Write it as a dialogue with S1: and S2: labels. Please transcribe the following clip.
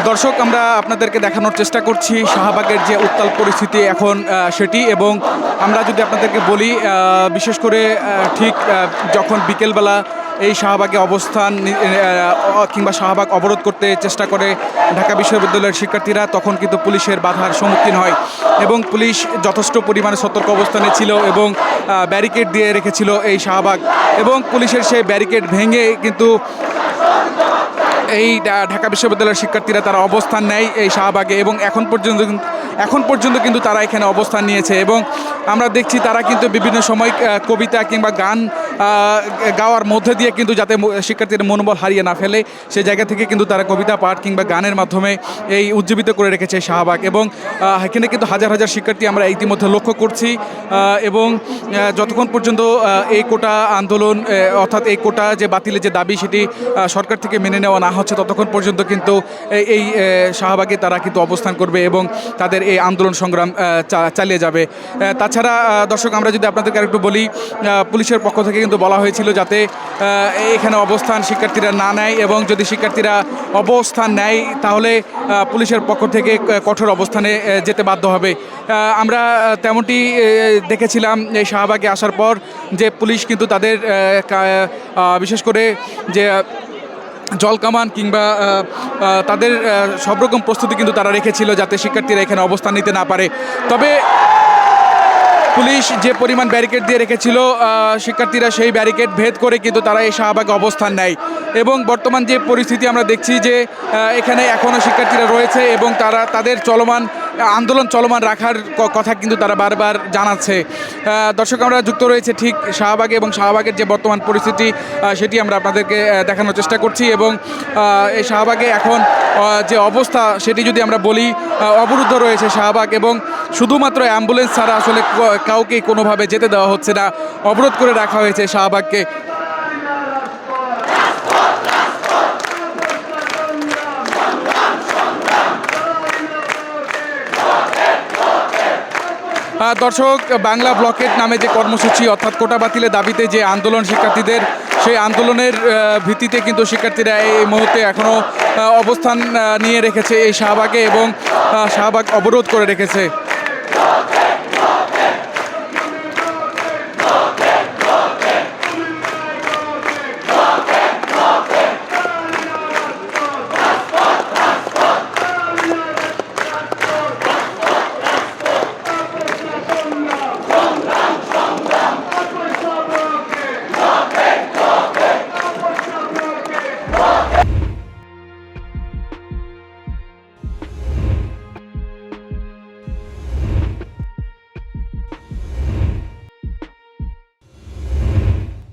S1: দর্শক, আমরা আপনাদেরকে দেখানোর চেষ্টা করছি শাহবাগের যে উত্তাল পরিস্থিতি এখন সেটি। এবং আমরা যদি আপনাদেরকে বলি, বিশেষ করে ঠিক যখন বিকেলবেলা এই শাহবাগে অবস্থান কিংবা শাহবাগ অবরোধ করতে চেষ্টা করে ঢাকা বিশ্ববিদ্যালয়ের শিক্ষার্থীরা, তখন কিন্তু পুলিশের বাধার সম্মুখীন হয় এবং পুলিশ যথেষ্ট পরিমাণে সতর্ক অবস্থানে ছিল এবং ব্যারিকেড দিয়ে রেখেছিল এই শাহবাগ। এবং পুলিশের সেই ব্যারিকেড ভেঙে কিন্তু এই ঢাকা বিশ্ববিদ্যালয়ের শিক্ষার্থীরা তারা অবস্থান নেয় এই শাহবাগে এবং এখন পর্যন্ত কিন্তু তারা এখানে অবস্থান নিয়েছে। এবং আমরা দেখছি তারা কিন্তু বিভিন্ন সময় কবিতা কিংবা গান গাওয়ার মধ্যে দিয়ে কিন্তু যাতে শিক্ষার্থীদের মনোবল হারিয়ে না ফেলে, সেই জায়গা থেকে কিন্তু তারা কবিতা পাঠ কিংবা গানের মাধ্যমে এই উজ্জীবিত করে রেখেছে শাহবাগ। এবং এখানে কিন্তু হাজার হাজার শিক্ষার্থী আমরা ইতিমধ্যে লক্ষ্য করছি। এবং যতক্ষণ পর্যন্ত এই কোটা আন্দোলন, অর্থাৎ এই কোটা যে বাতিলের যে দাবি সেটি সরকার থেকে মেনে নেওয়া না হচ্ছে, ততক্ষণ পর্যন্ত কিন্তু এই শাহবাগে তারা কিন্তু অবস্থান করবে এবং তাদের এই আন্দোলন সংগ্রাম চালিয়ে যাবে। তাছাড়া দর্শক, আমরা যদি আপনাদেরকে আরেকটু বলি, পুলিশের পক্ষ থেকে কিন্তু বলা হয়েছিল যাতে এখানে অবস্থান শিক্ষার্থীরা না নেয় এবং যদি শিক্ষার্থীরা অবস্থান নেয় তাহলে পুলিশের পক্ষ থেকে কঠোর অবস্থানে যেতে বাধ্য হবে। আমরা তেমনটি দেখেছিলাম এই শাহবাগে আসার পর, যে পুলিশ কিন্তু তাদের বিশেষ করে যে জলকামান কিংবা তাদের সব রকম প্রস্তুতি কিন্তু তারা রেখেছিল যাতে শিক্ষার্থীরা এখানে অবস্থান নিতে না পারে। তবে পুলিশ যে পরিমাণ ব্যারিকেড দিয়ে রেখেছিল, শিক্ষার্থীরা সেই ব্যারিকেড ভেদ করে কিন্তু তারা এই শাহবাগে অবস্থান নেয়। এবং বর্তমান যে পরিস্থিতি আমরা দেখছি যে এখানে এখনও শিক্ষার্থীরা রয়েছে এবং তারা তাদের আন্দোলন চলমান রাখার কথা কিন্তু তারা বারবার জানাচ্ছে। দর্শক, আমরা যুক্ত রয়েছে ঠিক শাহবাগে এবং শাহবাগের যে বর্তমান পরিস্থিতি সেটি আমরা আপনাদেরকে দেখানোর চেষ্টা করছি। এবং এই শাহবাগে এখন যে অবস্থা সেটি যদি আমরা বলি, অবরুদ্ধ রয়েছে শাহবাগ এবং শুধুমাত্র অ্যাম্বুলেন্স ছাড়া আসলে কাউকে কোনোভাবে যেতে দেওয়া হচ্ছে না, অবরোধ করে রাখা হয়েছে শাহবাগকে। দর্শক, বাংলা ব্লকেট নামে যে কর্মসূচি, অর্থাৎ কোটা বাতিলের দাবিতে যে আন্দোলন শিক্ষার্থীদের, সেই আন্দোলনের ভিত্তিতে কিন্তু শিক্ষার্থীরা এই মুহূর্তে এখনও অবস্থান নিয়ে রেখেছে এই শাহবাগে এবং শাহবাগ অবরোধ করে রেখেছে।